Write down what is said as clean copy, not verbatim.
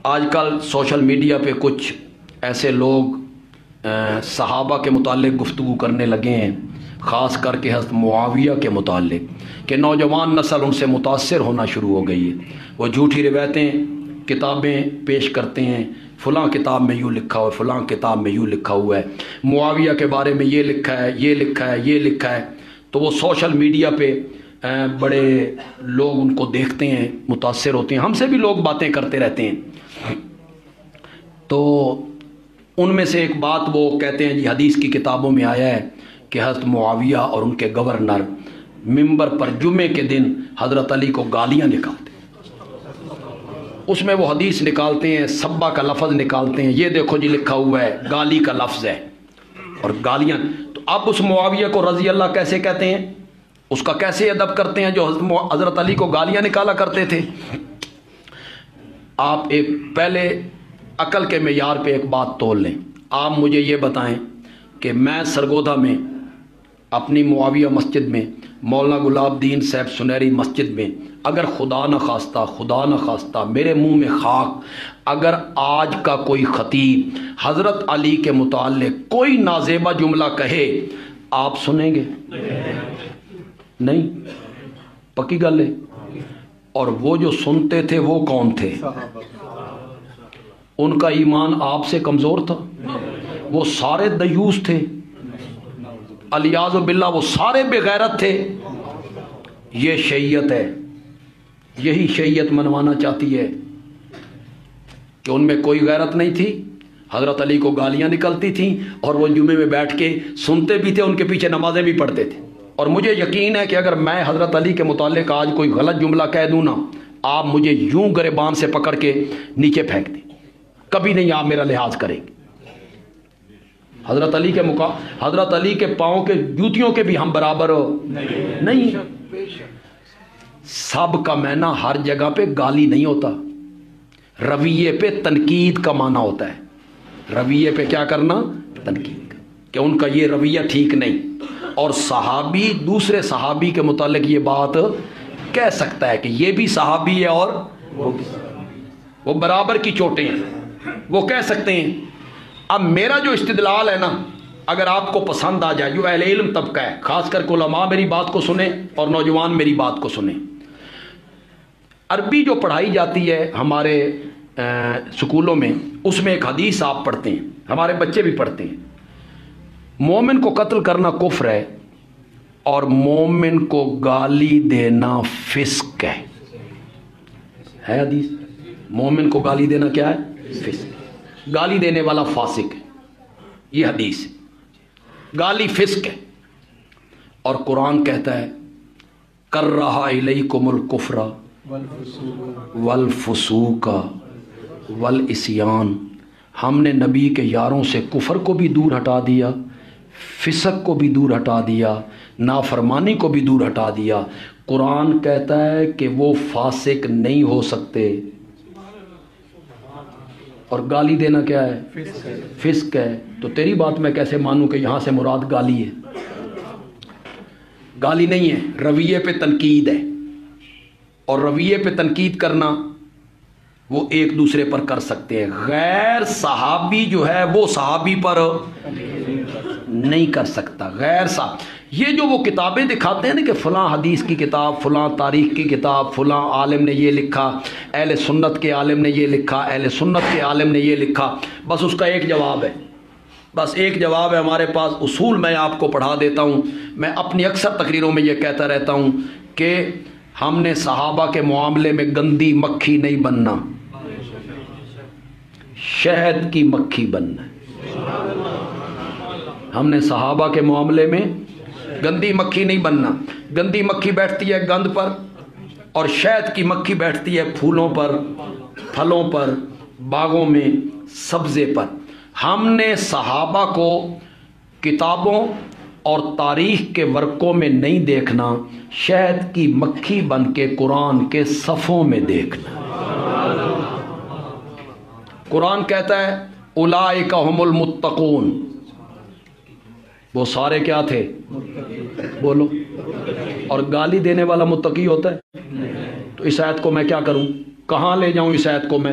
آج کل social media پہ کچھ ایسے لوگ صحابہ کے متعلق گفتگو کرنے لگے ہیں، خاص کر کے حضرت معاویہ کے متعلق، کہ نوجوان نسل ان سے متاثر ہونا شروع ہو گئی ہے۔ وہ جھوٹی روایتیں کتابیں پیش کرتے ہیں، فلاں کتاب میں یوں لکھا ہوا ہے، فلاں کتاب میں یوں لکھا ہوا ہے، معاویہ کے بارے میں یہ لکھا ہے، یہ لکھا ہے، یہ لکھا ہے۔ تو وہ سوشل میڈیا پہ بڑے لوگ ان کو دیکھتے ہیں، متاثر ہوتے ہیں۔ ہم سے بھی لوگ باتیں کرتے رہتے ہیں، تو ان میں سے ایک بات وہ کہتے ہیں جی حدیث کی کتابوں میں آیا ہے کہ حضرت معاویہ اور ان کے گورنر ممبر پر جمعے کے دن حضرت علی کو گالیاں نکالتے ہیں۔ اس میں وہ حدیث نکالتے ہیں، سبا کا لفظ نکالتے ہیں، یہ دیکھو جی لکھا ہوا ہے، گالی کا لفظ ہے اور گالیاں۔ تو اب اس معاویہ کو رضی اللہ کیسے کہتے ہیں، اس کا کیسے ادب کرتے ہیں جو حضرت علی کو گالیاں نکالا کرتے تھے؟ آپ ایک پہلے عقل کے معیار پہ ایک بات تول لیں۔ آپ مجھے یہ بتائیں کہ میں سرگودا میں اپنی معاویہ مسجد میں، مولانا گلاب دین صاحب سنہری مسجد میں، اگر خدا نہ خواستہ میرے منہ میں خاک، اگر آج کا کوئی خطیب حضرت علی کے متعلق کوئی نازیبہ جملہ کہے، آپ سنیں گے؟ نہیں، پکی گل ہے۔ اور وہ جو سنتے تھے وہ کون تھے؟ ان کا ایمان آپ سے کمزور تھا، وہ سارے دیوس تھے، الیاذ باللہ وہ سارے بے غیرت تھے۔ یہ شیعیت ہے، یہی شیعیت منوانا چاہتی ہے کہ ان میں کوئی غیرت نہیں تھی، حضرت علی کو گالیاں نکلتی تھیں اور وہ جمعے میں بیٹھ کے سنتے بھی تھے، ان کے پیچھے نمازیں بھی پڑھتے تھے۔ اور مجھے یقین ہے کہ اگر میں حضرت علی کے متعلق آج کوئی غلط جملہ کہہ دوں نا، آپ مجھے یوں گریبان سے پکڑ کے نیچے پھینک دیں، کبھی نہیں آپ میرا لحاظ کریں گے۔ حضرت علی کے پاؤں کے جوتیوں کے بھی ہم برابر نہیں۔ سب کا معنی ہر جگہ پہ گالی نہیں ہوتا، رویے پہ تنقید کا معنی ہوتا ہے۔ رویے پہ کیا کرنا؟ تنقید، کہ ان کا یہ رویہ ٹھیک نہیں۔ اور صحابی دوسرے صحابی کے متعلق یہ بات کہہ سکتا ہے کہ یہ بھی صحابی ہے اور وہ برابر کی چوٹیں ہیں، وہ کہہ سکتے ہیں۔ اب میرا جو استدلال ہے نا، اگر آپ کو پسند آ جائے، جو اہل علم طبقہ ہے، خاص کر کے علماء میری بات کو سنیں اور نوجوان میری بات کو سنیں۔ عربی جو پڑھائی جاتی ہے ہمارے سکولوں میں، اس میں ایک حدیث آپ پڑھتے ہیں، ہمارے بچے بھی پڑھتے ہیں، مومن کو قتل کرنا کفر ہے اور مومن کو گالی دینا فسق ہے حدیث۔ مومن کو گالی دینا کیا ہے؟ فسق۔ گالی دینے والا فاسق ہے، یہ حدیث ہے، گالی فسق ہے۔ اور قرآن کہتا ہے کرہ الیکم الکفر والفسوق والعصیان، ہم نے نبی کے یاروں سے کفر کو بھی دور ہٹا دیا، فسق کو بھی دور ہٹا دیا، نافرمانی کو بھی دور ہٹا دیا۔ قرآن کہتا ہے کہ وہ فاسق نہیں ہو سکتے، اور گالی دینا کیا ہے؟ فسق ہے۔ تو تیری بات میں کیسے مانوں کہ یہاں سے مراد گالی ہے؟ گالی نہیں ہے، رویے پہ تنقید ہے، اور رویے پہ تنقید کرنا وہ ایک دوسرے پر کر سکتے ہیں، غیر صحابی جو ہے وہ صحابی پر نہیں کر سکتا۔ غیر صحابی یہ جو وہ کتابیں دکھاتے ہیں نا کہ فلاں حدیث کی کتاب، فلاں تاریخ کی کتاب، فلاں عالم نے یہ لکھا، اہل سنت کے عالم نے یہ لکھا، اہل سنت کے عالم نے یہ لکھا، بس اس کا ایک جواب ہے، بس ایک جواب ہے ہمارے پاس۔ اصول میں آپ کو پڑھا دیتا ہوں، میں اپنی اکثر تقریروں میں یہ کہتا رہتا ہوں کہ ہم نے صحابہ کے معاملے میں گندی مکھی نہیں بننا، شہد کی مکھی بننا ہے۔ ہم نے صحابہ کے معاملے میں گندی مکھی نہیں بننا۔ گندی مکھی بیٹھتی ہے گند پر، اور شہد کی مکھی بیٹھتی ہے پھولوں پر، پھلوں پر، باغوں میں، سبزے پر۔ ہم نے صحابہ کو کتابوں اور تاریخ کے ورقوں میں نہیں دیکھنا، شہد کی مکھی بن کے قرآن کے صفوں میں دیکھنا۔ قرآن کہتا ہے اولئک ھم المتقون، وہ سارے کیا تھے؟ بولو۔ اور گالی دینے والا متقی ہوتا ہے؟ تو اس آیت کو میں کیا کروں؟ کہاں لے جاؤں اس آیت کو میں؟